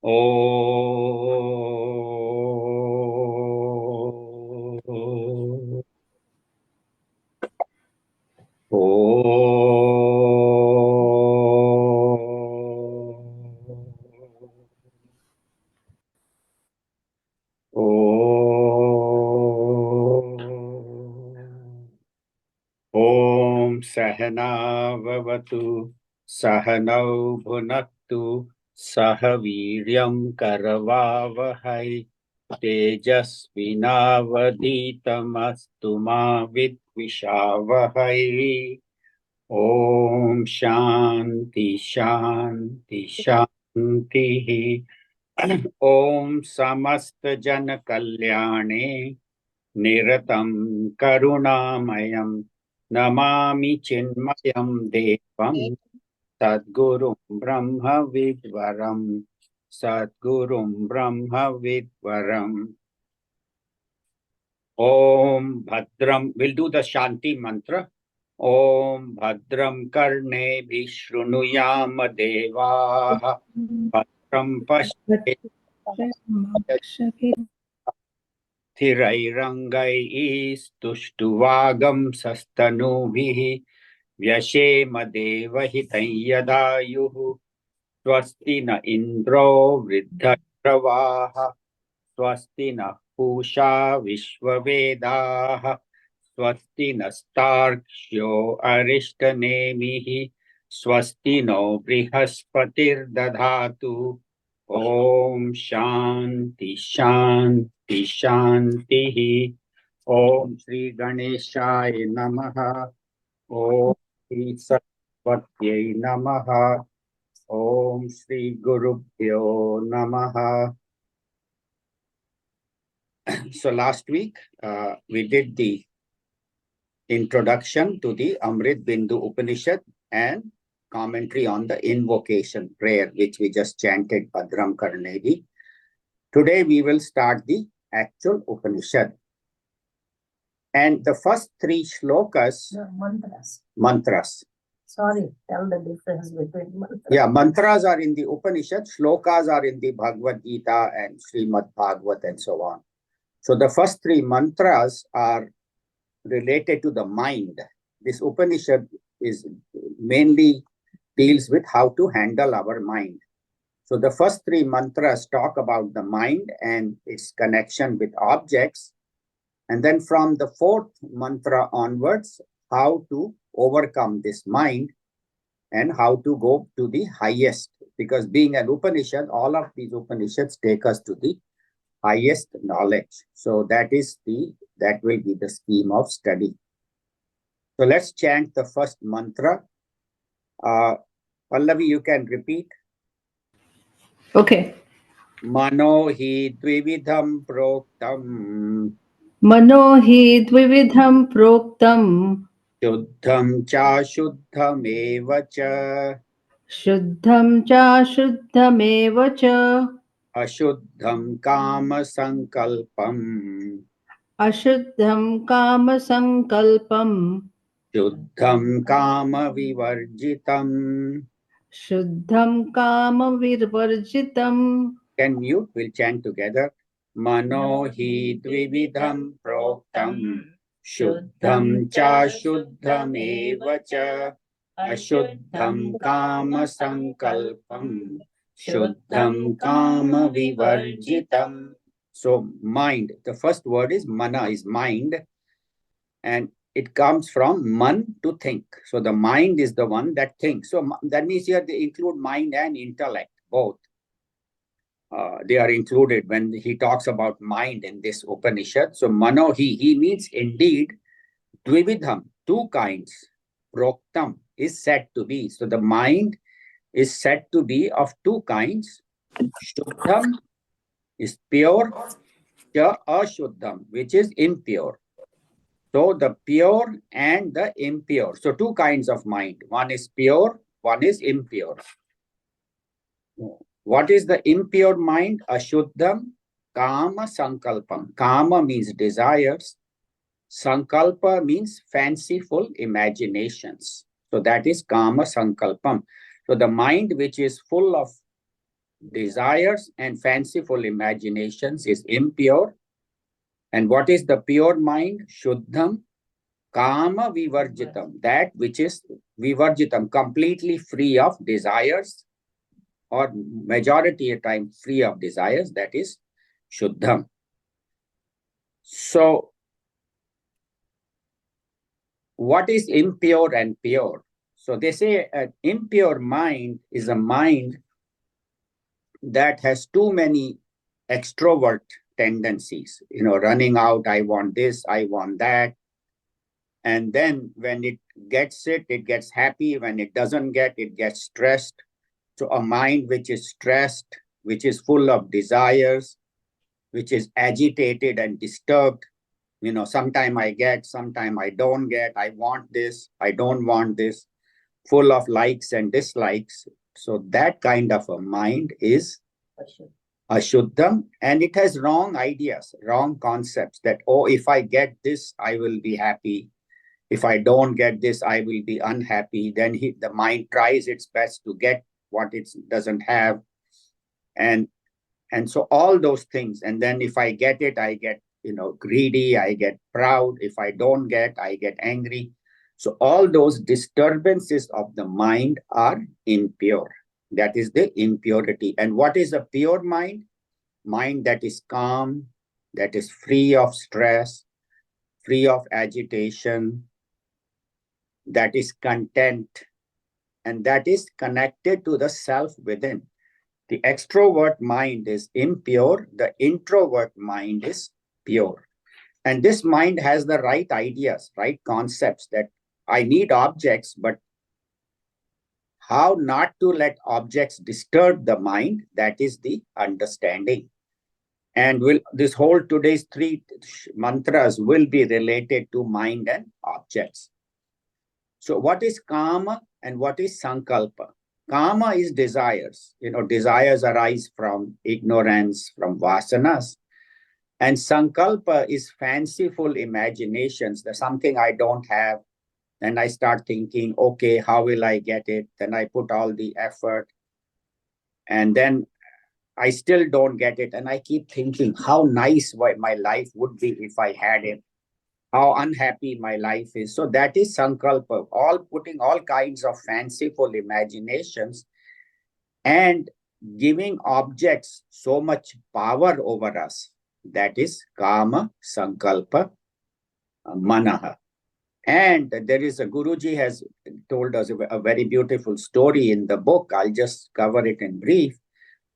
Om. Om Sahana Vavatu Sahanau Bhunaktu Sahaviryam Karavavahai Tejasvinavaditamastu ma vidvishavahai. Om Shanti Shanti Shanti. Om Samasta Jana Kalyane Niratam Karunamayam Namami Chinmayam Devam Sadgurum Brahma Vidvaram Sadgurum Brahma Vidvaram. Om Bhadram. We'll do the Shanti mantra. Om Bhadram Karne Vishrunuyam Devaha Bhadram Pashye Thirairangai Istuštuvagam Sastanubhihi Vyashema Devahitayadayuhu Swasti na Indro Vridhapravaha Swasti na Pusha Vishwavedaha Swasti nastarksho arishtanemihi swasti no brihaspatir dadhatu. Om Shanti Shanti Shanti. Om Shri Ganeshaya Namaha. Om Shri Saraswatyai Namaha. Om Shri Gurubhyo Namaha. So last week we did the introduction to the Amritbindu Upanishad and commentary on the invocation prayer, which we just chanted Bhadram Karnevi. Today we will start the actual Upanishad. And the first three shlokas... No, mantras. Mantras. Sorry, tell the difference between mantras. Yeah, mantras are in the Upanishad, shlokas are in the Bhagavad Gita and Srimad Bhagavat and so on. So the first three mantras are related to the mind. This Upanishad is mainly deals with how to handle our mind. So the first three mantras talk about the mind and its connection with objects. And then from the fourth mantra onwards, how to overcome this mind and how to go to the highest. Because being an Upanishad, all of these Upanishads take us to the highest knowledge. So that will be the scheme of study. So let's chant the first mantra. Pallavi, you can repeat. Okay. Mano hi dvividham proktam. Mano hi dvividham proktam. Shuddham cha shuddham eva cha. Shuddham cha shuddhameva cha. Ashuddham kama sankalpam. Ashuddham kama sankalpam. Shuddham kama vivarjitam. Shuddham kama virvarjitam. Can you? We'll chant together. Mano hi dvividham proktam. Shuddham cha shuddham eva cha. Ashuddham kama sankalpam. Shuddham kama vivarjitam. So mind, the first word is mana, is mind. And it comes from man, to think. So the mind is the one that thinks. So that means here they include mind and intellect, both. They are included when he talks about mind in this Upanishad. So mano, he means indeed, dvividham, two kinds. Proktam is said to be. So the mind is said to be of two kinds. Shuddham is pure, cha ashuddham, which is impure. So the pure and the impure. So two kinds of mind. One is pure, one is impure. What is the impure mind? Ashuddham, kama sankalpam. Kama means desires. Sankalpa means fanciful imaginations. So that is kama sankalpam. So the mind which is full of desires and fanciful imaginations is impure. And what is the pure mind? Shuddham, kama vivarjitam, that which is vivarjitam, completely free of desires, or majority of time free of desires, that is shuddham. So, what is impure and pure? So they say an impure mind is a mind that has too many extrovert tendencies, running out, I want this, I want that. And then when it gets it, it gets happy. When it doesn't get, it gets stressed. So a mind which is stressed, which is full of desires, which is agitated and disturbed. Sometime I get, sometime I don't get. I want this, I don't want this, full of likes and dislikes. So that kind of a mind is ashuddham, and it has wrong ideas, wrong concepts that, oh, if I get this, I will be happy. If I don't get this, I will be unhappy. Then the mind tries its best to get what it doesn't have. And so all those things. And then if I get it, I get, greedy, I get proud. If I don't get, I get angry. So all those disturbances of the mind are impure. That is the impurity. And what is a pure mind? Mind that is calm, that is free of stress, free of agitation, that is content, and that is connected to the self within. The extrovert mind is impure, the introvert mind is pure. And this mind has the right ideas, right concepts, that I need objects, but how not to let objects disturb the mind, that is the understanding. And this whole today's 3 mantras will be related to mind and objects. So what is kama and what is sankalpa? Kama is desires. Desires arise from ignorance, from vasanas. And sankalpa is fanciful imaginations. There's something I don't have. And I start thinking, okay, how will I get it? Then I put all the effort. And then I still don't get it. And I keep thinking how nice my life would be if I had it. How unhappy my life is. So that is sankalpa, all putting all kinds of fanciful imaginations and giving objects so much power over us. That is kama, sankalpa, manaha. And there is a Guruji has told us a very beautiful story in the book. I'll just cover it in brief.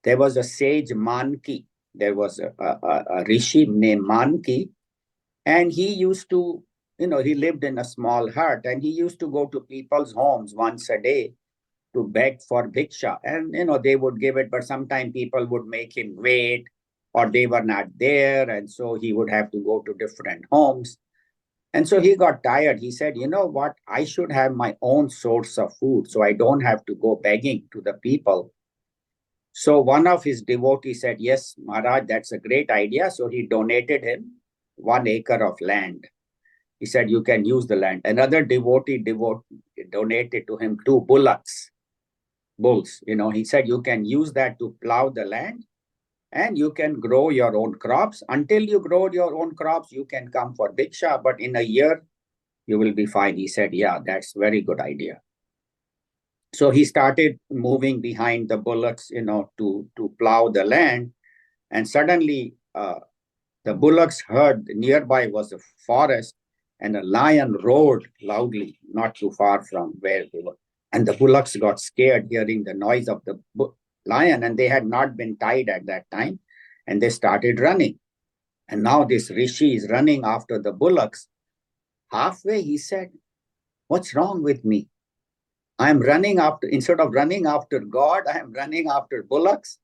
There was a sage Manki. There was a rishi named Manki. And he used to, he lived in a small hut, and he used to go to people's homes once a day to beg for bhiksha. And, they would give it, but sometimes people would make him wait, or they were not there. And so he would have to go to different homes. And so he got tired. He said, you know what? I should have my own source of food, so I don't have to go begging to the people. So one of his devotees said, yes, Maharaj, that's a great idea. So he donated him 1 acre of land. He said, you can use the land. Another devotee donated to him 2 bulls. He said, you can use that to plow the land, and you can grow your own crops. Until you grow your own crops, you can come for bhiksha, but in a year, you will be fine. He said, yeah, that's a very good idea. So he started moving behind the bullocks, to plow the land. And suddenly, the bullocks heard nearby was a forest, and a lion roared loudly, not too far from where they were. And the bullocks got scared hearing the noise of the lion, and they had not been tied at that time, and they started running. And now this rishi is running after the bullocks. Halfway, he said, what's wrong with me? I'm running after, instead of running after God, I am running after bullocks.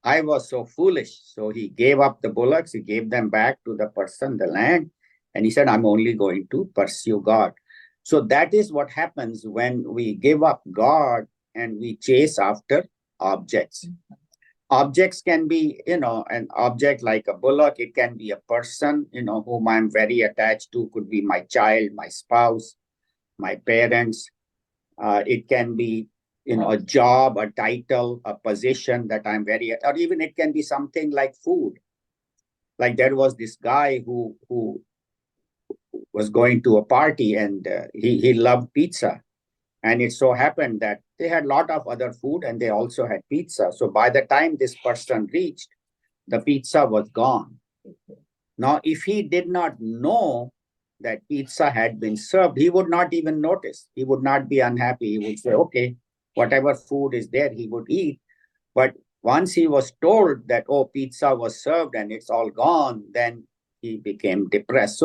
I was so foolish. So he gave up the bullocks, he gave them back to the person, the land, and he said, I'm only going to pursue God. So that is what happens when we give up God and we chase after objects. Objects can be, an object like a bullock. It can be a person, whom I'm very attached to. Could be my child, my spouse, my parents. It can be a job, a title, a position that I'm very, or even it can be something like food. Like there was this guy who was going to a party, and he loved pizza. And it so happened that they had a lot of other food and they also had pizza. So by the time this person reached, the pizza was gone. Now, if he did not know that pizza had been served, he would not even notice. He would not be unhappy. He would say, okay, whatever food is there, he would eat. But once he was told that, oh, pizza was served and it's all gone, then he became depressed.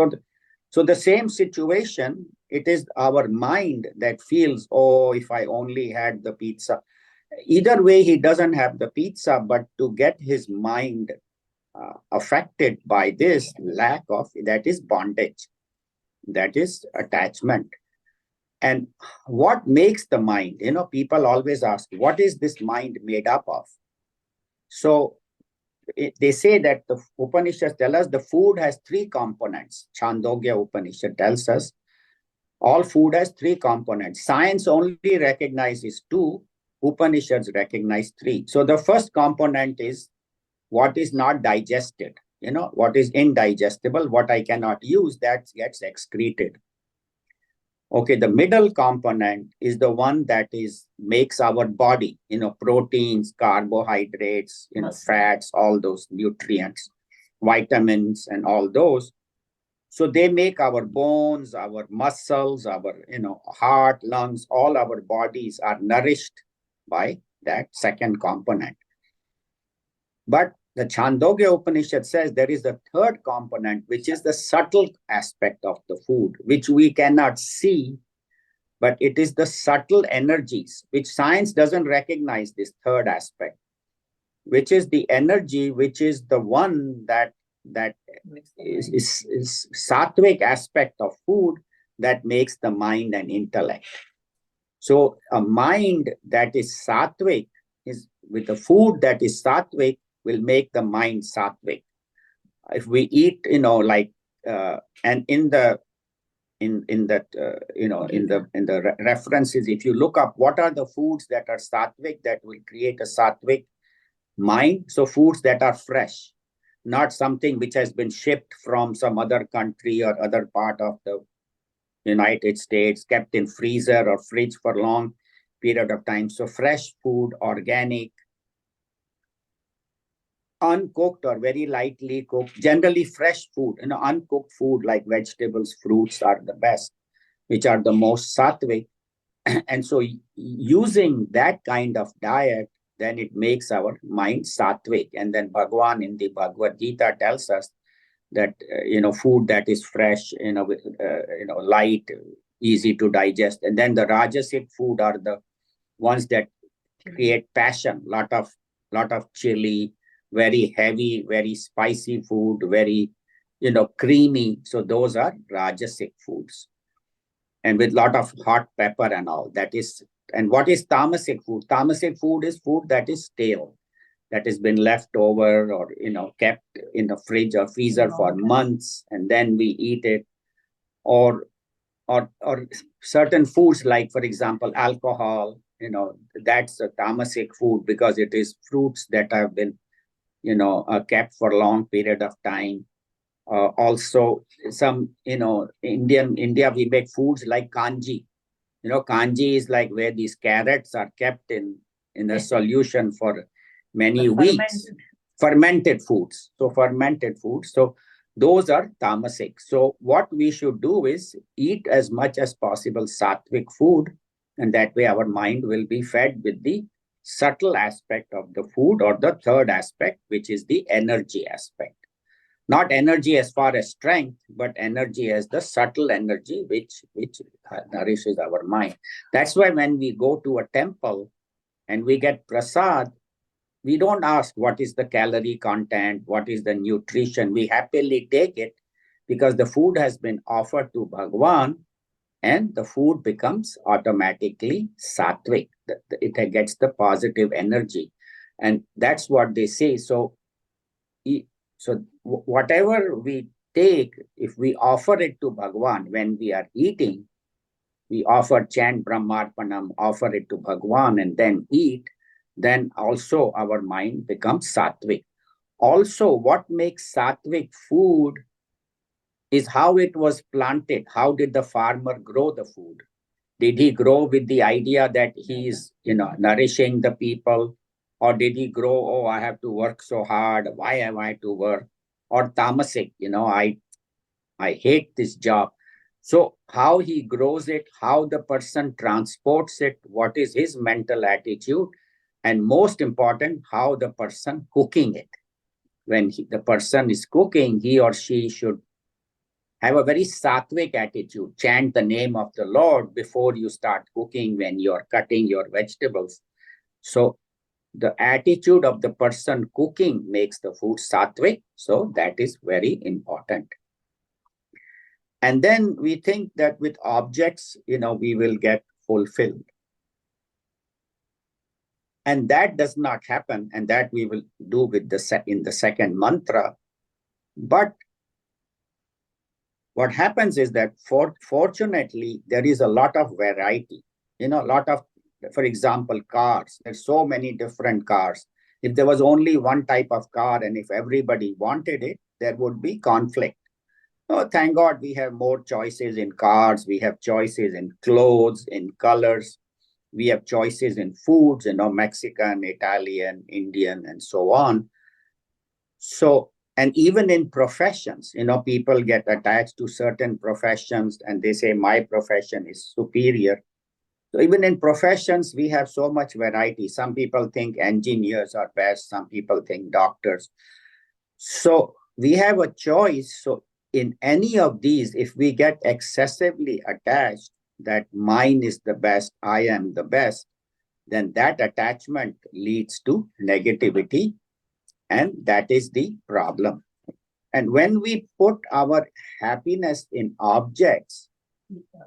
So the same situation, it is our mind that feels, oh, if I only had the pizza. Either way, he doesn't have the pizza, but to get his mind affected by this lack of, that is bondage, that is attachment. And what makes the mind? People always ask, what is this mind made up of? So they say that the Upanishads tell us the food has three components. Chandogya Upanishad tells us all food has three components. Science only recognizes two, Upanishads recognize three. So the first component is what is not digested, what is indigestible, what I cannot use, that gets excreted. Okay, the middle component is the one that makes our body, proteins, carbohydrates, fats, all those nutrients, vitamins, and all those. So they make our bones, our muscles, our, heart, lungs, all our bodies are nourished by that second component. But the Chandogya Upanishad says there is a third component, which is the subtle aspect of the food, which we cannot see, but it is the subtle energies, which science doesn't recognize this third aspect, which is the energy, which is the one that is sattvic aspect of food that makes the mind and intellect. So a mind that is sattvic is with the food that is sattvic will make the mind sattvic. If we eat, and in the references, if you look up what are the foods that are sattvic that will create a sattvic mind, so foods that are fresh, not something which has been shipped from some other country or other part of the United States, kept in freezer or fridge for long period of time. So fresh food, organic, uncooked or very lightly cooked, generally fresh food, uncooked food like vegetables, fruits are the best, which are the most sattvic. And so using that kind of diet, then it makes our mind sattvic. And then Bhagavan in the Bhagavad Gita tells us that, food that is fresh, light, easy to digest. And then the Rajasic food are the ones that create passion, lot of chili, very heavy, very spicy food, very, creamy. So those are Rajasic foods. And with lot of hot pepper and all that is. And what is tamasic food? Tamasic food is food that is stale, that has been left over or, kept in the fridge or freezer for months, and then we eat it. Or certain foods like, for example, alcohol, that's a tamasic food because it is fruits that have been, kept for a long period of time. Also, some, India, we make foods like kanji. Kanji is like where these carrots are kept in a solution for many weeks. Fermented foods. So fermented foods. So those are tamasic. So what we should do is eat as much as possible sattvic food, and that way our mind will be fed with the subtle aspect of the food, or the third aspect, which is the energy aspect. Not energy as far as strength, but energy as the subtle energy which nourishes our mind. That's why when we go to a temple and we get prasad, we don't ask what is the calorie content, what is the nutrition. We happily take it because the food has been offered to Bhagavan, and the food becomes automatically sattvic. It gets the positive energy. And that's what they say. So whatever we take, if we offer it to Bhagavan when we are eating, we offer, chant Brahmarpanam, offer it to Bhagwan and then eat, then also our mind becomes sattvic. Also, what makes sattvic food is how it was planted. How did the farmer grow the food? Did he grow with the idea that he is, nourishing the people? Or did he grow, oh, I have to work so hard. Why am I to work? Or tamasic, I hate this job. So how he grows it, how the person transports it, what is his mental attitude, and most important, how the person cooking it. When the person is cooking, he or she should have a very sattvic attitude. Chant the name of the Lord before you start cooking, when you're cutting your vegetables. So the attitude of the person cooking makes the food sattvic. So that is very important. And then we think that with objects, we will get fulfilled. And that does not happen. And that we will do with in the second mantra. But what happens is that fortunately, there is a lot of variety, for example, cars. There's so many different cars. If there was only one type of car and if everybody wanted it, there would be conflict. Oh, thank God we have more choices in cars. We have choices in clothes, in colors. We have choices in foods, Mexican, Italian, Indian, and so on. So, and even in professions, people get attached to certain professions and they say, my profession is superior. So even in professions, we have so much variety. Some people think engineers are best. Some people think doctors. So we have a choice. So in any of these, if we get excessively attached that mine is the best, I am the best, then that attachment leads to negativity. And that is the problem. And when we put our happiness in objects,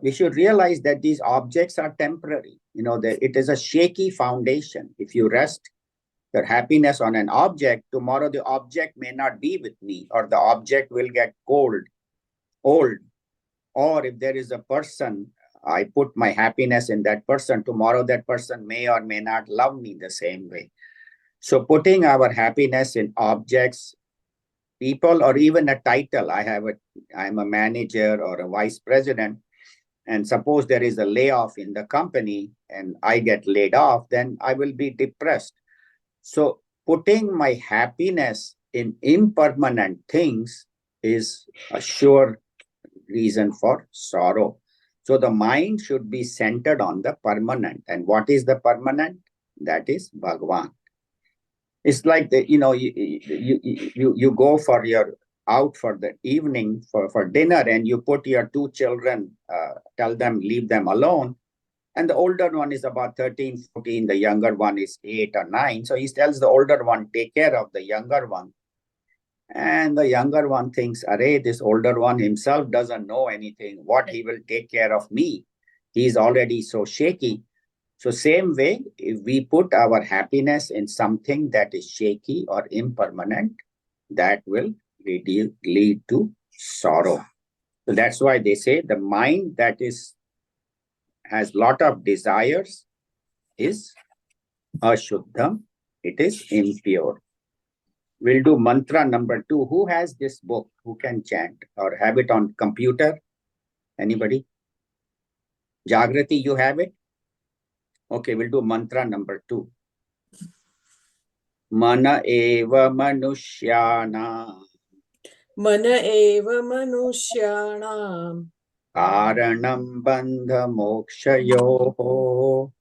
we should realize that these objects are temporary. That it is a shaky foundation. If you rest your happiness on an object, tomorrow the object may not be with me, or the object will get old. Or if there is a person, I put my happiness in that person, tomorrow that person may or may not love me the same way. So putting our happiness in objects, people, or even a title. I'm a manager or a vice president, and suppose there is a layoff in the company and I get laid off, then I will be depressed. So putting my happiness in impermanent things is a sure reason for sorrow. So the mind should be centered on the permanent. And what is the permanent? That is Bhagwan. It's like you go for out for the evening for dinner, and you put your two children, tell them, leave them alone. And the older one is about 13, 14. The younger one is 8 or 9. So he tells the older one, take care of the younger one. And the younger one thinks, array, this older one himself doesn't know anything. What he will take care of me? He's already so shaky. So same way, if we put our happiness in something that is shaky or impermanent, that will lead to sorrow. So that's why they say the mind that has lot of desires is ashuddham. It is impure. We'll do mantra number 2. Who has this book? Who can chant or have it on computer? Anybody? Jagrati, you have it? Okay, we'll do mantra number 2. Mana eva manushyana. Mana eva manusyanam. Karanam bandha mokshayoho.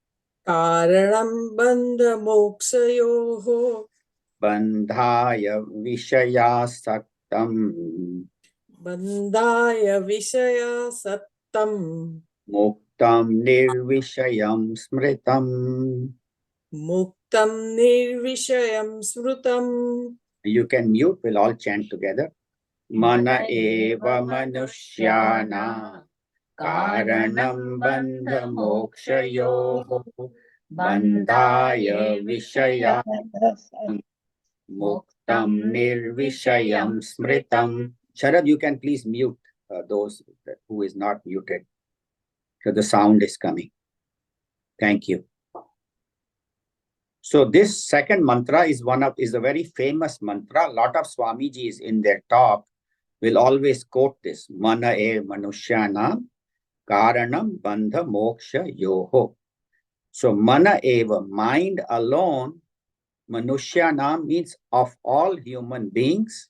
Karanam bandha moksayoho. Bandhaya vishayasaktam. Bandhaya vishaya sattam. Muktam nirvishayam smritam. Muktam nirvishayam smrutam. You can mute, we'll all chant together. Mana eva manushyana. Karanam bandha mokshayoho. Bandhaya vishayasaktam. Muktam nirvishayam smritam. Sharad, you can please mute those who is not muted. So the sound is coming. Thank you. So this second mantra is a very famous mantra. A lot of Swamijis in their talk will always quote this. Mana e manushyanam karanam bandha moksha yoho. So mana eva, mind alone, manushyanam means of all human beings.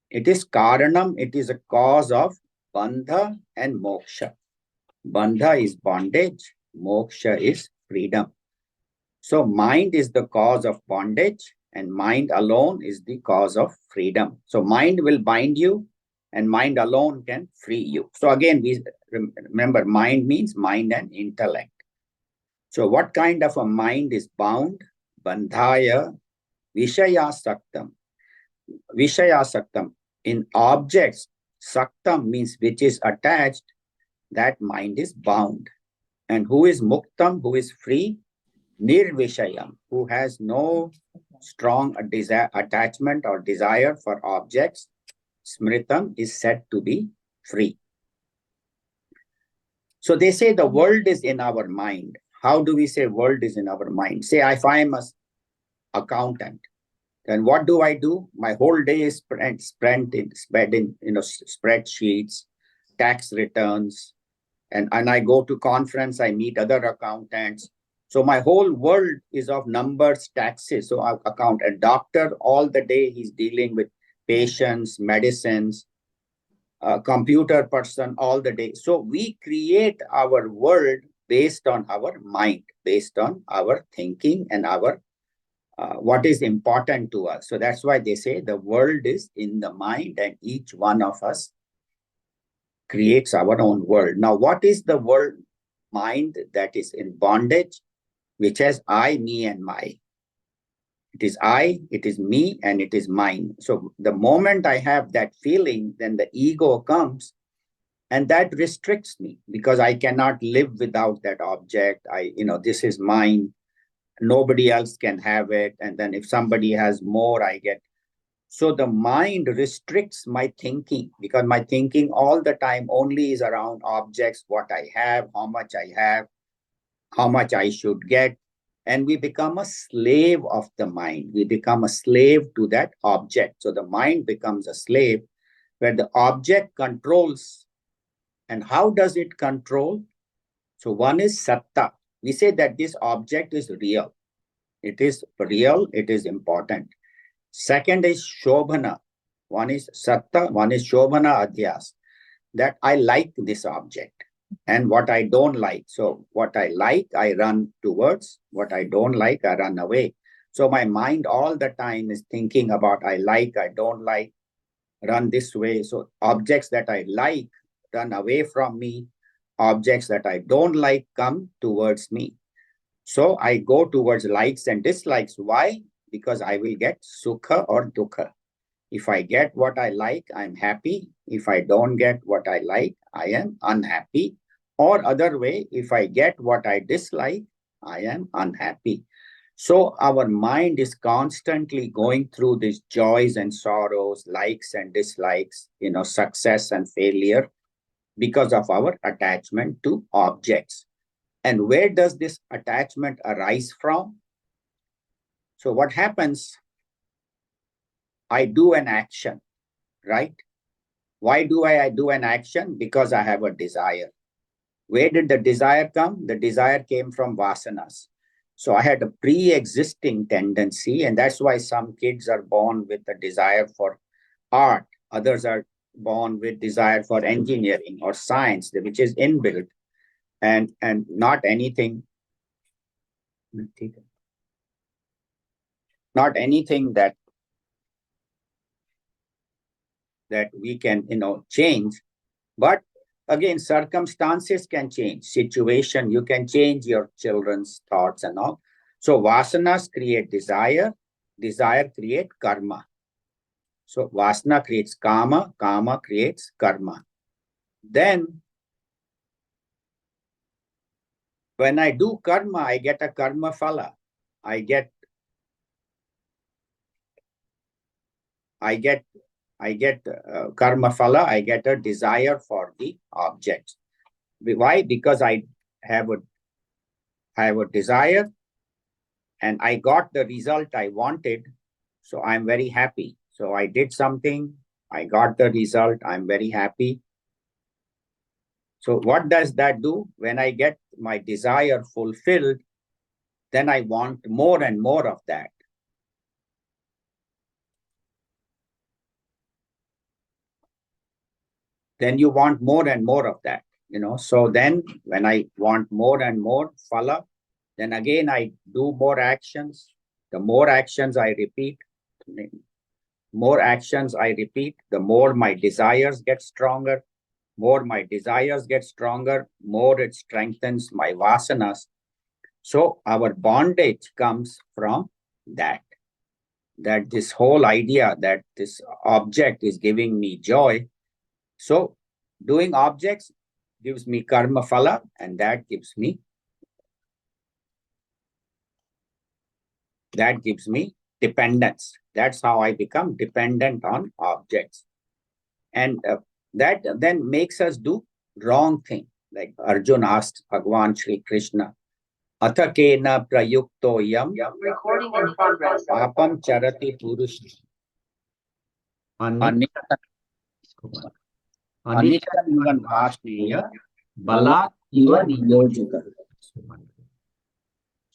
It is karanam, it is a cause of bandha and moksha. Bandha is bondage, moksha is freedom. So mind is the cause of bondage and mind alone is the cause of freedom. So mind will bind you and mind alone can free you. So again, we remember mind means mind and intellect. So what kind of a mind is bound? Bandhaya vishaya saktam. Vishaya saktam. In objects, saktam means which is attached, that mind is bound. And who is muktam, who is free? Nirvishayam, who has no strong attachment or desire for objects. Smritam is said to be free. So they say the world is in our mind. How do we say world is in our mind? Say if I am an accountant, then what do? My whole day is spent in spreadsheets, tax returns, and I go to conference, I meet other accountants. So my whole world is of numbers, taxes. So I account a doctor all the day, he's dealing with patients, medicines, a computer person all the day. So we create our world based on our mind, based on our thinking and our what is important to us. So that's why they say the world is in the mind and each one of us creates our own world. Now, what is the world mind that is in bondage, which has I, me, and my? It is I, it is me, and it is mine. So the moment I have that feeling, then the ego comes and that restricts me because I cannot live without that object. This is mine. Nobody else can have it. And then if somebody has more, I get. So the mind restricts my thinking because my thinking all the time only is around objects, what I have, how much I should get. And we become a slave of the mind. We become a slave to that object. So the mind becomes a slave where the object controls. And how does it control? So one is satta. We say that this object is real. It is real. It is important. Second is shobhana. One is satta, one is shobhana adhyas. That I like this object and what I don't like. So what I like, I run towards. What I don't like, I run away. So my mind all the time is thinking about I like, I don't like, run this way. So objects that I like run away from me. Objects that I don't like come towards me. So I go towards likes and dislikes. Why? Because I will get sukha or dukkha. If I get what I like, I'm happy. If I don't get what I like, I am unhappy. Or other way, if I get what I dislike, I am unhappy. So our mind is constantly going through these joys and sorrows, likes and dislikes, success and failure because of our attachment to objects. And where does this attachment arise from? So what happens? I do an action, right? Why do I do an action? Because I have a desire. Where did the desire come? The desire came from vasanas. So I had a pre-existing tendency, and that's why some kids are born with a desire for art. Others are born with desire for engineering or science, which is inbuilt, and not anything that we can change. But again, circumstances can change, situation, you can change your children's thoughts and all. So vasanas create desire create karma. So vasana creates kama creates karma. Then when I do karma, I get a karma phala. I get karma phala, I get a desire for the objects. Why? Because I have a desire and I got the result I wanted. So I'm very happy. So I did something, I got the result, I'm very happy. So what does that do? When I get my desire fulfilled, then I want more and more of that. Then you want more and more of that, So then when I want more and more phala, then again I do more actions. The more actions I repeat, the more my desires get stronger. More my desires get stronger, more it strengthens my vasanas. So our bondage comes from that this whole idea that this object is giving me joy. So doing objects gives me karma phala, and that gives me dependence. That's how I become dependent on objects. And that then makes us do wrong thing. Like Arjun asked Bhagwan Shri Krishna, Atha kena prayukto yam Recording in progress. papam charati purush Anitan bhashneya balat iva niyojika.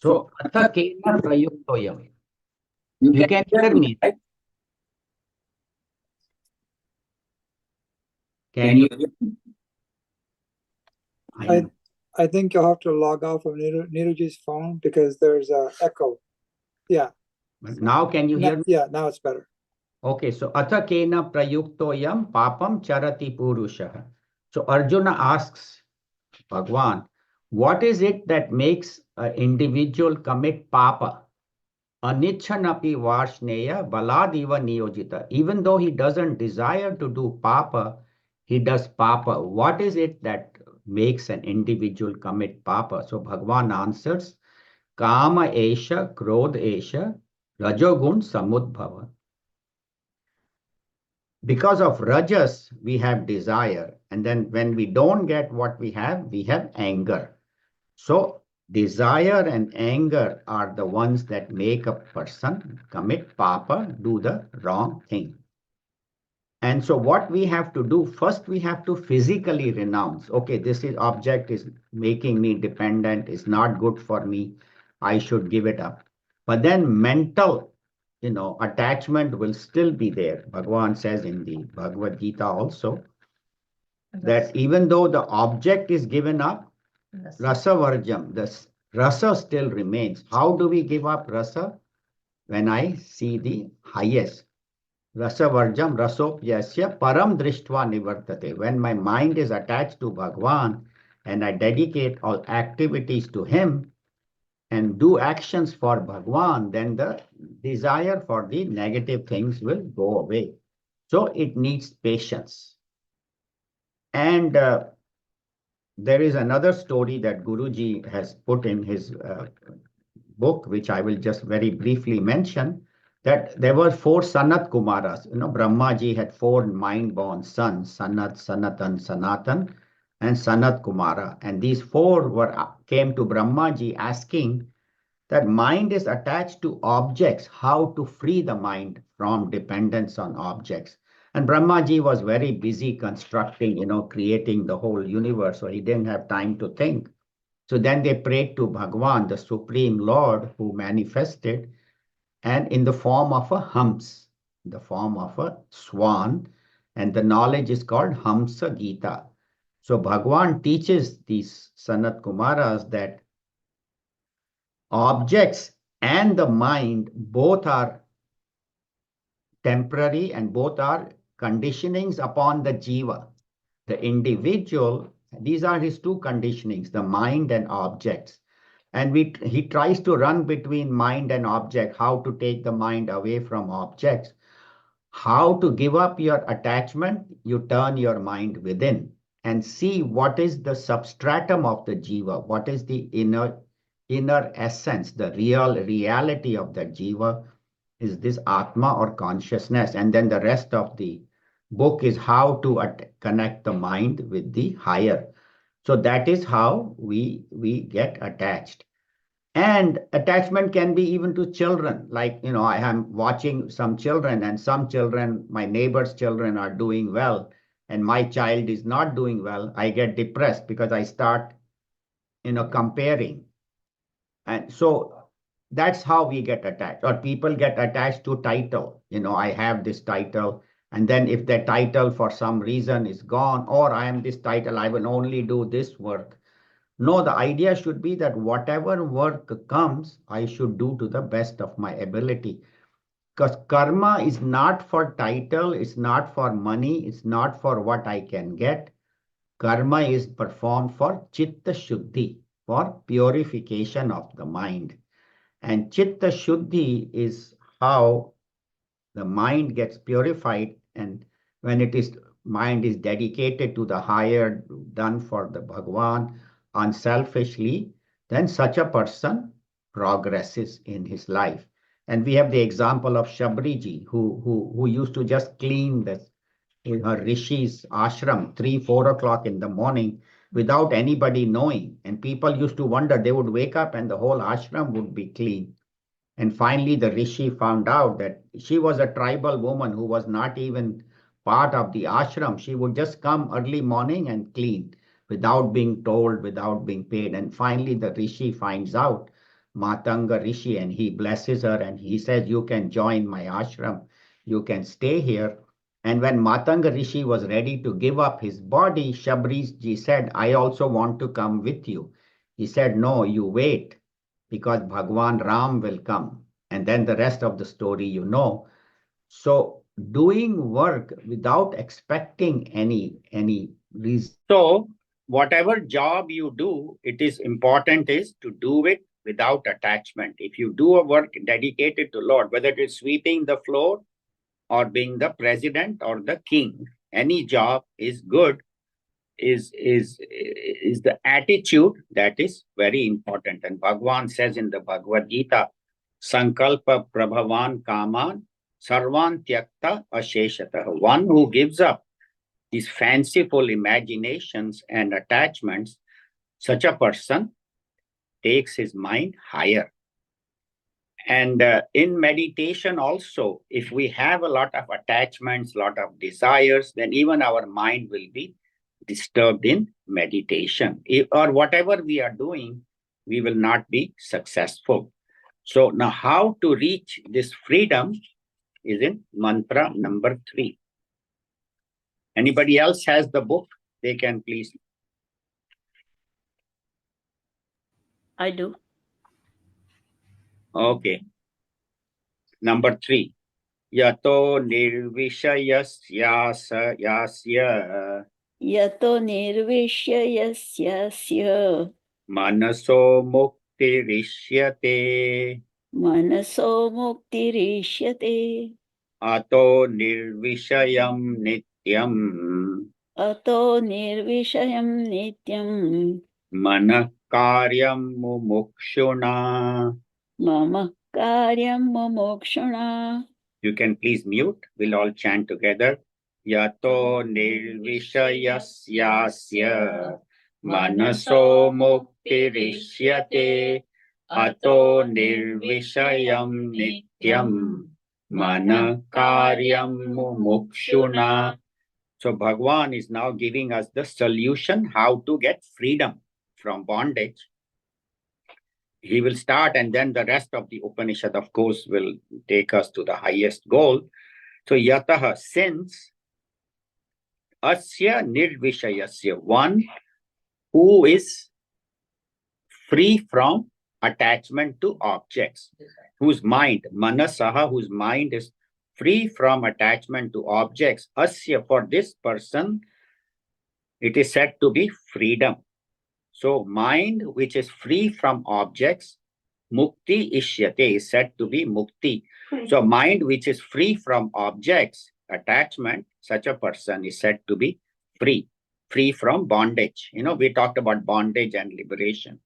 So, Atha kena prayukto yam. You can hear me, right? Can you? I think you'll have to log off of Neeraj's phone because there's a echo. Yeah. Now can you hear me? Yeah, now it's better. Okay, so Atha kena prayukto yam papam charati purusha. So Arjuna asks Bhagwan, what is it that makes an individual commit papa? Anichanapi varshneya baladiva niyojita. Even though he doesn't desire to do papa, he does papa. What is it that makes an individual commit papa? So Bhagwan answers, Kama esha, Krodh esha, Rajogun samudbhava. Because of rajas, we have desire. And then when we don't get what we have anger. So desire and anger are the ones that make a person commit papa, do the wrong thing. And so what we have to do, first we have to physically renounce. Okay, this object is making me dependent, is not good for me. I should give it up. But then mental, attachment will still be there. Bhagavan says in the Bhagavad Gita also that even though the object is given up, rasa varjam, the rasa still remains. How do we give up rasa? When I see the highest. Rasa varjam rasopyasya param drishtva nivartate. When my mind is attached to Bhagwan and I dedicate all activities to him and do actions for Bhagwan, then the desire for the negative things will go away. So it needs patience. And there is another story that Guruji has put in his book, which I will just very briefly mention, that there were 4 Sanat Kumaras. Brahmaji had 4 mind-born sons, Sanat, Sanatan, Sanatan, and Sanat Kumara. And these 4 came to Brahmaji asking that mind is attached to objects, how to free the mind from dependence on objects. And Brahmaji was very busy constructing, creating the whole universe, so he didn't have time to think. So then they prayed to Bhagwan, the Supreme Lord, who manifested, and in the form of a hams, the form of a swan, and the knowledge is called Hamsa Gita. So Bhagwan teaches these Sanat Kumaras that objects and the mind both are temporary and both are conditionings upon the jiva. The individual, these are his 2 conditionings, the mind and objects. And he tries to run between mind and object, how to take the mind away from objects. How to give up your attachment, you turn your mind within and see what is the substratum of the jiva, what is the inner essence, the reality of the jiva is this Atma or consciousness. And then the rest of the book is how to connect the mind with the higher. So that is how we get attached. And attachment can be even to children. Like, I am watching some children, and some children, my neighbor's children, are doing well, and my child is not doing well. I get depressed because I start, comparing. And so that's how we get attached. Or people get attached to title. I have this title. And then if the title for some reason is gone, or I am this title, I will only do this work. No, the idea should be that whatever work comes, I should do to the best of my ability. Because karma is not for title, it's not for money, it's not for what I can get. Karma is performed for chitta shuddhi, for purification of the mind. And chitta shuddhi is how the mind gets purified, and when mind is dedicated to the higher, done for the Bhagwan unselfishly, then such a person progresses in his life. And we have the example of Shabriji, who used to just clean this in her rishi's ashram 3-4 o'clock in the morning without anybody knowing. And people used to wonder, they would wake up and the whole ashram would be clean. And finally, the rishi found out that she was a tribal woman who was not even part of the ashram. She would just come early morning and clean without being told, without being paid. And finally, the rishi finds out, Matanga Rishi, and he blesses her and he says, you can join my ashram. You can stay here. And when Matanga Rishi was ready to give up his body, Shabriji said, I also want to come with you. He said, no, you wait, because Bhagwan Ram will come. And then the rest of the story you know. So doing work without expecting any reason. So whatever job you do, it is important is to do it without attachment. If you do a work dedicated to Lord, whether it is sweeping the floor or being the president or the king, any job is good. Is the attitude that is very important. And Bhagwan says in the Bhagavad Gita, Sankalpa Prabhavan Kaman Sarvan Tyakta Asheshataha. One who gives up these fanciful imaginations and attachments, such a person takes his mind higher. And in meditation also, if we have a lot of attachments, a lot of desires, then even our mind will be disturbed in meditation. Or whatever we are doing, we will not be successful. So now how to reach this freedom is in mantra number 3. Anybody else has the book? They can please. I do. Okay. Number 3. Yato nirvishayasyasa yasya Yato nirvishya yasyasya manaso muktirishyate manaso muktirishyate ato nirvishayam nityam ato nirvishayam nityam mana karyam mumukshuna. mama karyam mumokshuna. You can please mute. We'll all chant together. Yato nirvishayasyasya manaso muktirishyate ato nirvishayam nityam mana karyam mumukshuna. So Bhagwan is now giving us the solution how to get freedom from bondage. He will start, and then the rest of the Upanishad, of course, will take us to the highest goal. So yataha, since asya nirvishayasya, one who is free from attachment to objects, whose mind, manasaha, whose mind is free from attachment to objects, asya, for this person, it is said to be freedom. So mind which is free from objects, mukti ishyate, is said to be mukti. So mind which is free from objects, attachment, such a person is said to be free from bondage. We talked about bondage and liberation.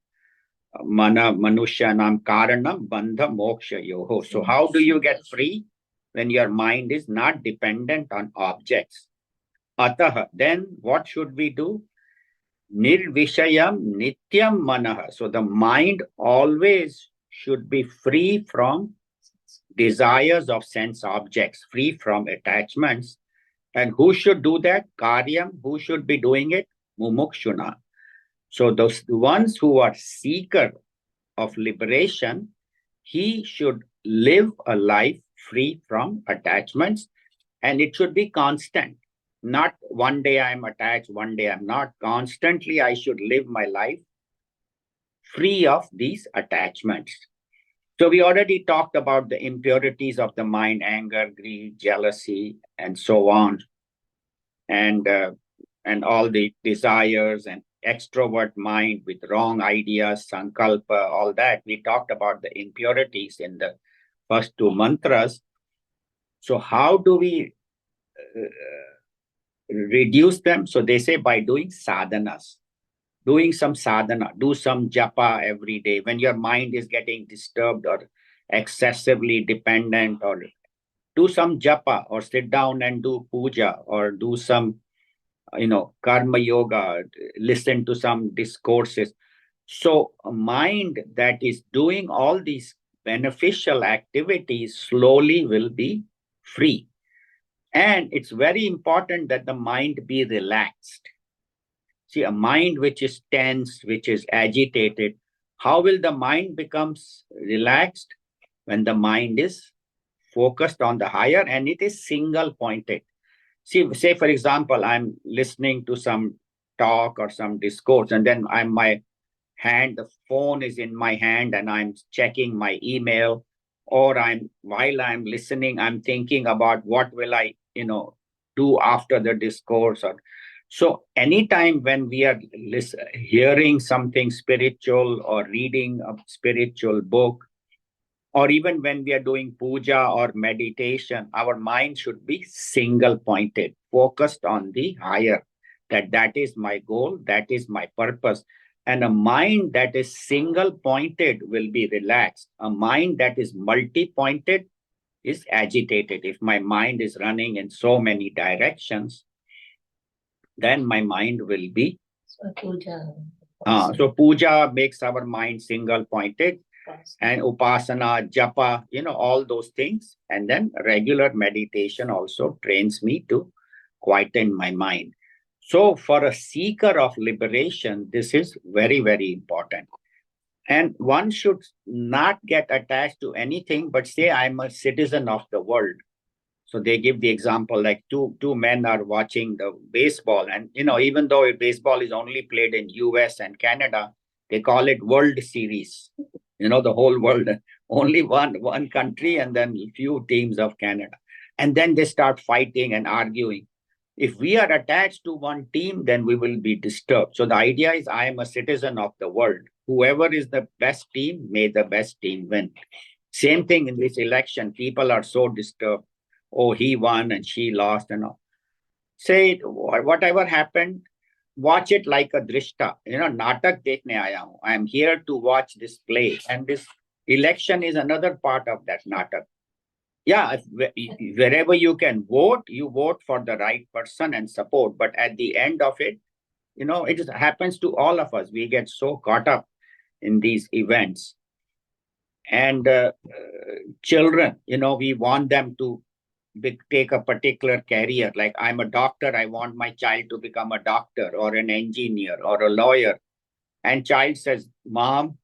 Mana manushyanam karanam bandha moksha yoho. So how do you get free? When your mind is not dependent on objects. Ataha, then what should we do? Nirvishayam nityam manaha. So the mind always should be free from desires of sense objects, free from attachments. And who should do that? Karyam. Who should be doing it? Mumukshuna. So those ones who are seeker of liberation, he should live a life free from attachments, and it should be constant. Not one day I'm attached, one day I'm not. Constantly, I should live my life free of these attachments. So we already talked about the impurities of the mind, anger, greed, jealousy, and so on, and all the desires and extrovert mind with wrong ideas, sankalpa, all that. We talked about the impurities in the first two mantras. So how do we reduce them? So they say by doing sadhanas, doing some sadhana, do some japa every day. When your mind is getting disturbed or excessively dependent, or do some japa, or sit down and do puja, or do some, karma yoga, listen to some discourses. So a mind that is doing all these beneficial activities slowly will be free. And it's very important that the mind be relaxed. See, a mind which is tense, which is agitated, how will the mind becomes relaxed? When the mind is focused on the higher and it is single pointed. See, say for example, I'm listening to some talk or some discourse, and then the phone is in my hand, and I'm checking my email, or while I'm listening, I'm thinking about what will I, do after the discourse. Or so anytime when we are hearing something spiritual or reading a spiritual book, or even when we are doing puja or meditation, our mind should be single pointed, focused on the higher, that is my goal, that is my purpose. And a mind that is single pointed will be relaxed. A mind that is multi pointed is agitated. If my mind is running in so many directions, then my mind will be. So puja makes our mind single pointed, and upasana, japa, all those things. And then regular meditation also trains me to quieten my mind. So for a seeker of liberation, this is very, very important. And one should not get attached to anything, but say, I'm a citizen of the world. So they give the example like two men are watching the baseball, and even though baseball is only played in US and Canada, they call it World Series. The whole world, only one country, and then a few teams of Canada. And then they start fighting and arguing. If we are attached to one team, then we will be disturbed. So the idea is, I am a citizen of the world. Whoever is the best team, may the best team win. Same thing in this election. People are so disturbed. Oh, he won and she lost and all. Say, whatever happened, watch it like a drishta. Natak dekhne aaya hu. I am here to watch this play. And this election is another part of that natak. Yeah, wherever you can vote, you vote for the right person and support. But at the end of it, it happens to all of us. We get so caught up in these events. And children, we want them to take a particular career. Like, I'm a doctor, I want my child to become a doctor or an engineer or a lawyer. And child says, Mom,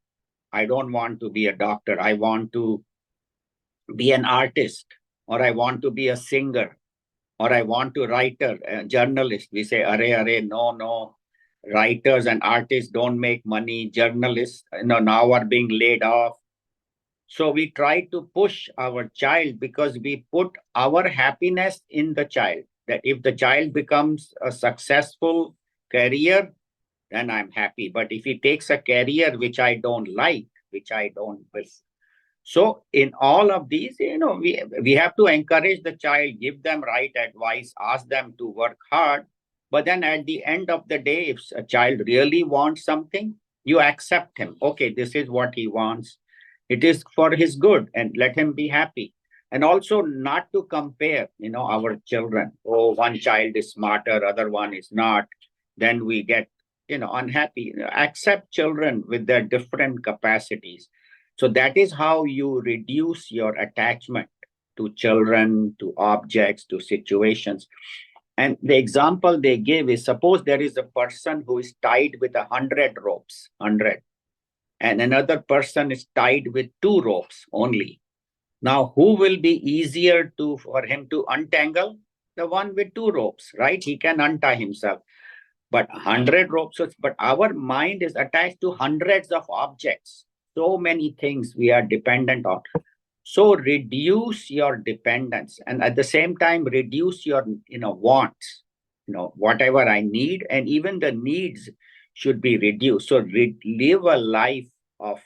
I don't want to be a doctor. I want to be an artist, or I want to be a singer, or I want to write a journalist. We say, arre, no. Writers and artists don't make money. Journalists, now are being laid off. So we try to push our child because we put our happiness in the child. That if the child becomes a successful career, then I'm happy. But if he takes a career which I don't like, which I don't will. So in all of these, we have to encourage the child, give them right advice, ask them to work hard. But then at the end of the day, if a child really wants something, you accept him. Okay, this is what he wants. It is for his good, and let him be happy. And also not to compare, our children. Oh, one child is smarter, other one is not. Then we get unhappy. Accept children with their different capacities. So that is how you reduce your attachment to children, to objects, to situations. And the example they give is, suppose there is a person who is tied with 100 ropes, 100, and another person is tied with 2 ropes only. Now, who will be easier for him to untangle? The one with 2 ropes, right? He can untie himself. But 100 ropes, but our mind is attached to hundreds of objects. So many things we are dependent on. So reduce your dependence, and at the same time, reduce your wants. Whatever I need, and even the needs should be reduced. So live a life of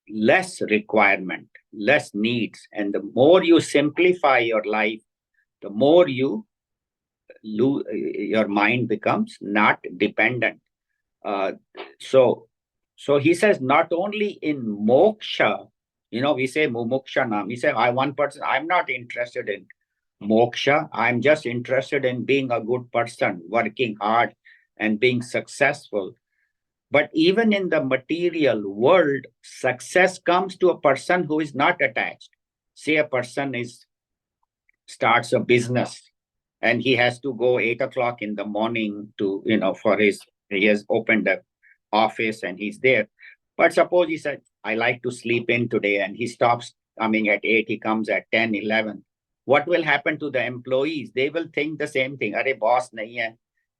less requirement, less needs. And the more you simplify your life, the more your mind becomes not dependent. So he says, not only in moksha, we say mumukshanam. We say, one person, I'm not interested in moksha. I'm just interested in being a good person, working hard and being successful. But even in the material world, success comes to a person who is not attached. Say a person starts a business and he has to go 8 o'clock in the morning to, he has opened the office and he's there. But suppose he said, I like to sleep in today, and he stops coming at 8, he comes at 10, 11. What will happen to the employees? They will think the same thing. Arey, boss nahi hai.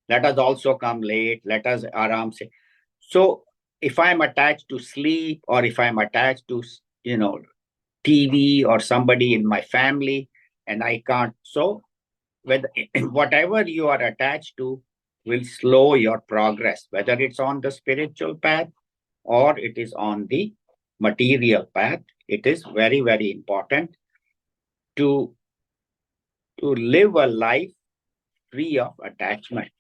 Let us also come late. Let us aram se. So if I'm attached to sleep, or if I'm attached to, TV or somebody in my family, and I can't. So whatever you are attached to will slow your progress, whether it's on the spiritual path or it is on the material path. It is very, very important to live a life free of attachment.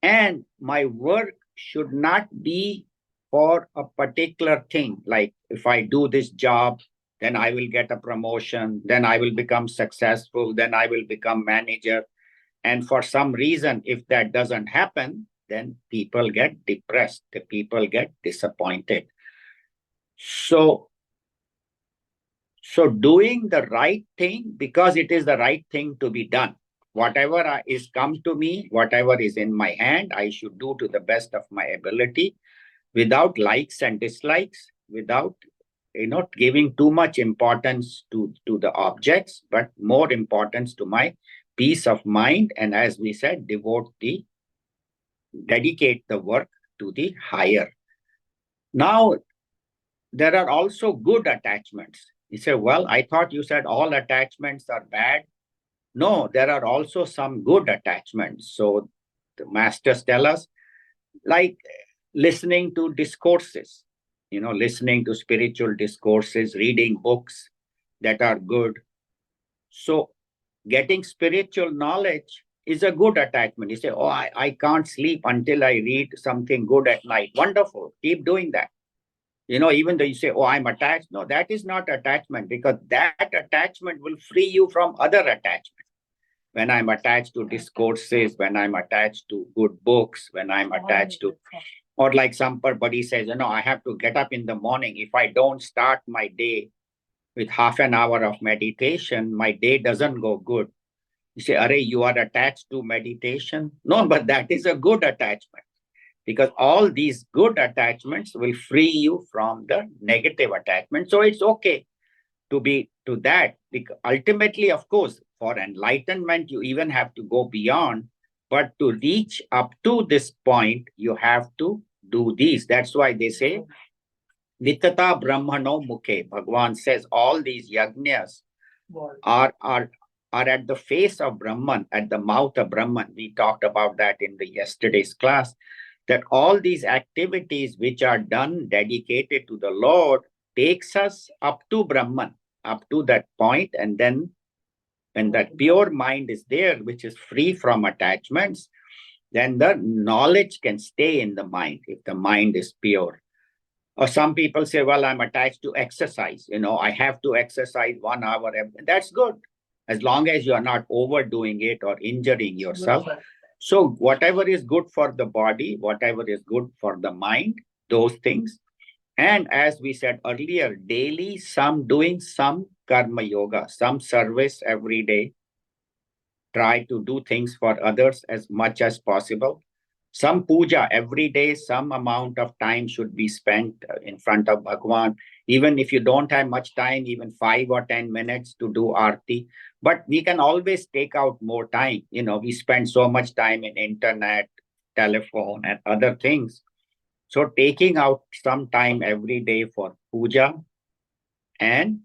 And my work should not be for a particular thing. Like, if I do this job, then I will get a promotion, then I will become successful, then I will become manager. And for some reason, if that doesn't happen, then people get depressed, the people get disappointed. So doing the right thing because it is the right thing to be done. Whatever is come to me, whatever is in my hand, I should do to the best of my ability, without likes and dislikes, without giving too much importance to the objects, but more importance to my peace of mind. And as we said, dedicate the work to the higher. Now, there are also good attachments. You say, well, I thought you said all attachments are bad. No, there are also some good attachments. So the masters tell us, like listening to discourses, listening to spiritual discourses, reading books that are good. So getting spiritual knowledge is a good attachment. You say, oh, I can't sleep until I read something good at night. Wonderful. Keep doing that. Even though you say, oh, I'm attached. No, that is not attachment, because that attachment will free you from other attachments. When I'm attached to discourses, when I'm attached to good books, when I'm attached to, or like somebody says, I have to get up in the morning. If I don't start my day with half an hour of meditation, my day doesn't go good. You say, Arey, you are attached to meditation? No, but that is a good attachment, because all these good attachments will free you from the negative attachment. So it's okay to be to that, because ultimately, of course, for enlightenment, you even have to go beyond. But to reach up to this point, you have to do these. That's why they say, Vitata Brahmano Mukhe. Bhagavan says all these yajnas are at the face of Brahman, at the mouth of Brahman. We talked about that in the yesterday's class, that all these activities which are done dedicated to the Lord takes us up to Brahman, up to that point. And then when that pure mind is there, which is free from attachments, then the knowledge can stay in the mind if the mind is pure. Or some people say, well, I'm attached to exercise. I have to exercise 1 hour. That's good, as long as you are not overdoing it or injuring yourself. So whatever is good for the body, whatever is good for the mind, those things. And as we said earlier, daily doing some karma yoga, some service every day. Try to do things for others as much as possible. Some puja every day, some amount of time should be spent in front of Bhagwan. Even if you don't have much time, even 5 or 10 minutes to do arti. But we can always take out more time. We spend so much time in internet, telephone, and other things. So taking out some time every day for puja and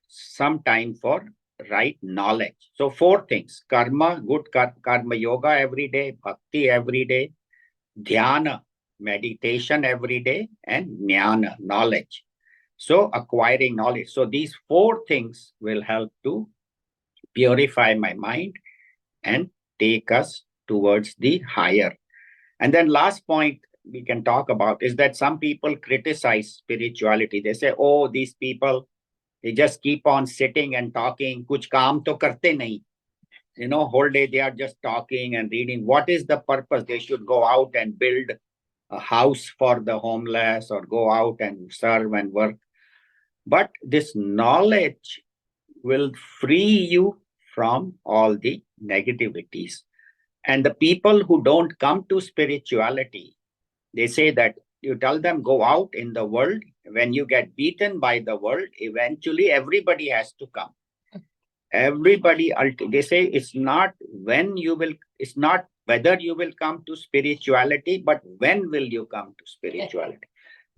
some time for right knowledge. So 4 things: karma, good karma yoga every day, bhakti every day, dhyana, meditation every day, and jnana, knowledge. So acquiring knowledge. So these 4 things will help to purify my mind and take us towards the higher. And then last point we can talk about is that some people criticize spirituality. They say, oh, these people, they just keep on sitting and talking. Kuch kaam to karte nahi. Whole day they are just talking and reading. What is the purpose? They should go out and build a house for the homeless or go out and serve and work. But this knowledge will free you from all the negativities. And the people who don't come to spirituality, they say that you tell them go out in the world. When you get beaten by the world, eventually everybody has to come. Everybody, they say it's not whether you will come to spirituality, but when will you come to spirituality?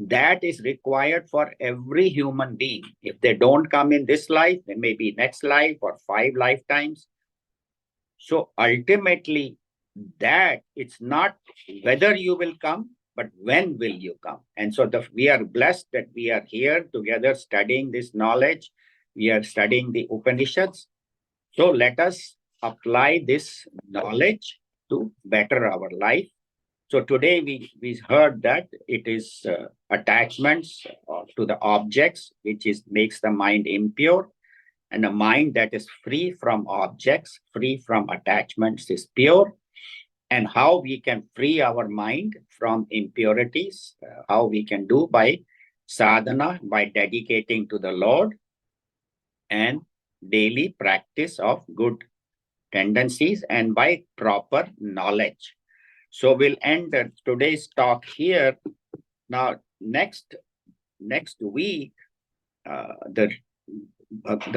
That is required for every human being. If they don't come in this life, then maybe next life or 5 lifetimes. So ultimately, that it's not whether you will come, but when will you come? And so we are blessed that we are here together studying this knowledge. We are studying the Upanishads. So let us apply this knowledge to better our life. So today we heard that it is attachments to the objects, which makes the mind impure. And a mind that is free from objects, free from attachments is pure. And how we can free our mind from impurities, how we can do by sadhana, by dedicating to the Lord and daily practice of good tendencies and by proper knowledge. So we'll end today's talk here. Now, next week, the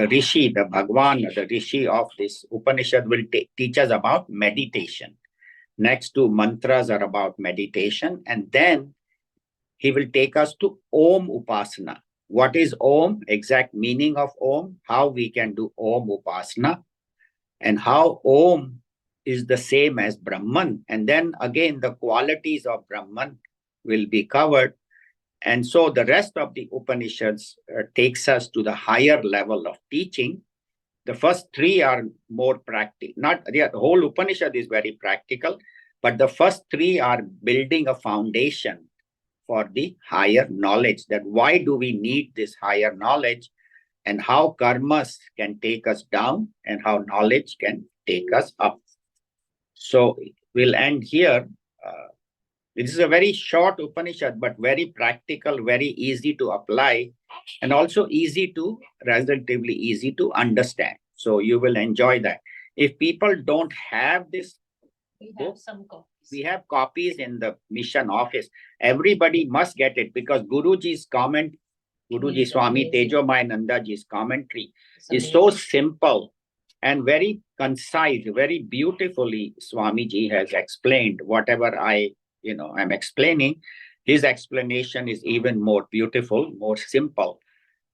Rishi, the Bhagwan, the Rishi of this Upanishad will teach us about meditation. Next 2 mantras are about meditation. And then he will take us to Om Upasana. What is Om? Exact meaning of Om, how we can do Om Upasana, and how Om is the same as Brahman. And then again, the qualities of Brahman will be covered. And so the rest of the Upanishads takes us to the higher level of teaching. The first 3 are more practical. The whole Upanishad is very practical, but the first 3 are building a foundation for the higher knowledge. That why do we need this higher knowledge, and how karmas can take us down, and how knowledge can take us up. So we'll end here. This is a very short Upanishad, but very practical, very easy to apply, and also relatively easy to understand. So you will enjoy that. If people don't have this book, we have copies in the mission office. Everybody must get it, because Guruji's comment, Guruji Swami Tejomayanandaji's commentary is so simple and very concise, very beautifully Swamiji has explained whatever I'm explaining. His explanation is even more beautiful, more simple.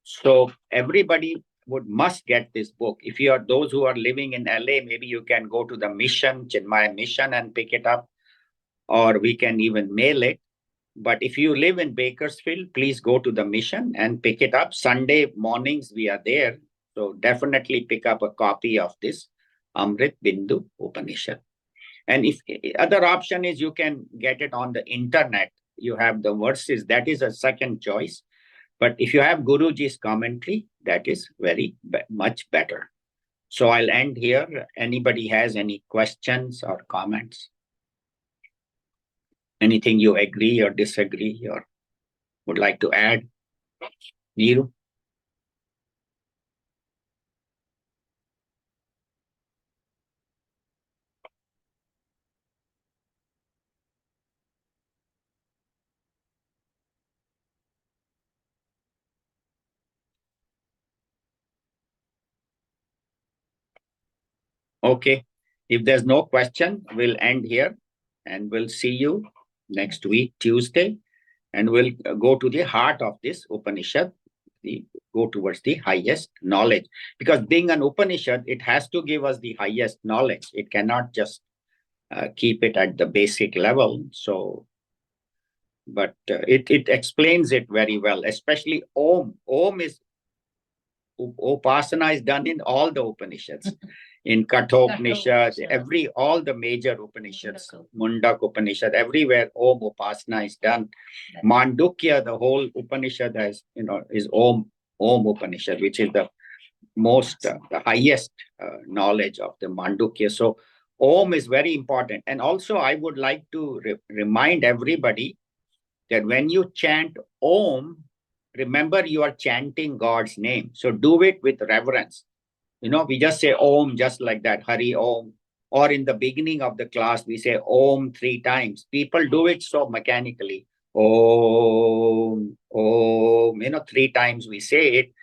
So everybody must get this book. If you are those who are living in LA, maybe you can go to the mission, Chinmaya Mission, and pick it up, or we can even mail it. But if you live in Bakersfield, please go to the mission and pick it up. Sunday mornings we are there. So definitely pick up a copy of this Amritbindu Upanishad. And if other option is you can get it on the internet. You have the verses, that is a second choice. But if you have Guruji's commentary, that is very much better. So I'll end here. Anybody has any questions or comments? Anything you agree or disagree or would like to add? Neeru? Okay. If there's no question, we'll end here and we'll see you next week, Tuesday, and we'll go to the heart of this Upanishad, go towards the highest knowledge. Because being an Upanishad, it has to give us the highest knowledge. It cannot just keep it at the basic level. So, but it explains it very well, especially Om. Om is Upasana is done in all the Upanishads. In Kathopanishad, all the major Upanishads, Mundak Upanishad, everywhere Om Upasana is done. Mandukya, the whole Upanishad has, is Om Upanishad, which is the most, the highest knowledge of the Mandukya. So Om is very important. And also I would like to remind everybody that when you chant Om, remember you are chanting God's name. So do it with reverence. We just say Om just like that, Hari Om. Or in the beginning of the class, we say Om 3 times. People do it so mechanically. Om, Om, 3 times we say it.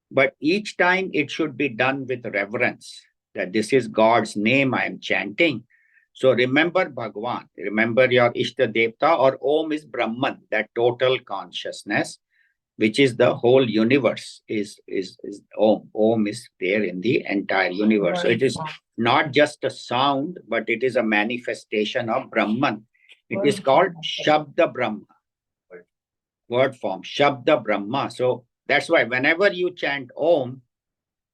But each time it should be done with reverence, that this is God's name I am chanting. So remember Bhagwan, remember your Ishta Devta, or Om is Brahman, that total consciousness, which is the whole universe, is Om. Om is there in the entire universe. So it is not just a sound, but it is a manifestation of Brahman. It is called Shabda Brahma, word form, Shabda Brahma. So that's why whenever you chant Om,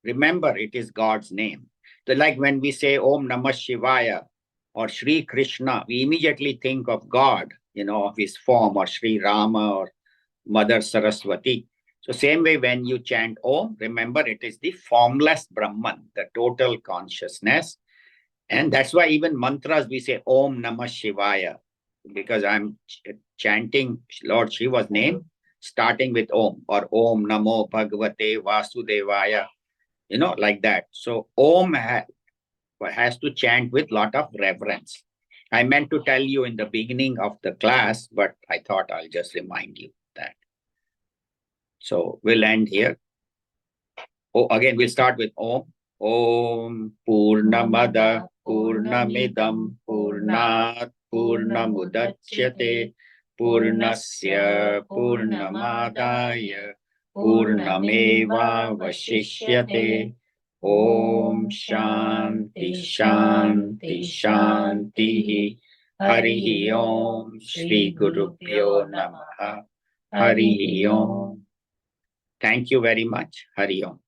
remember it is God's name. So like when we say Om Namah Shivaya or Shri Krishna, we immediately think of God, of his form, or Shri Rama or Mother Saraswati. So same way when you chant Om, remember it is the formless Brahman, the total consciousness. And that's why even mantras we say Om Namah Shivaya, because I'm chanting Lord Shiva's name, starting with Om, or Om Namo Bhagavate Vasudevaya, like that. So Om has to chant with lot of reverence. I meant to tell you in the beginning of the class, but I thought I'll just remind you that. So we'll end here. Again, we'll start with Om. Om Purnamada Purnamidam Purnat Purnamudachyate Purnasya Purnamadaya Purnameva Vashishyate. Om Shanti Shanti Shanti. Harihi Om. Shri Gurubhyo Namaha. Harihi Om. Thank you very much. Hari Om.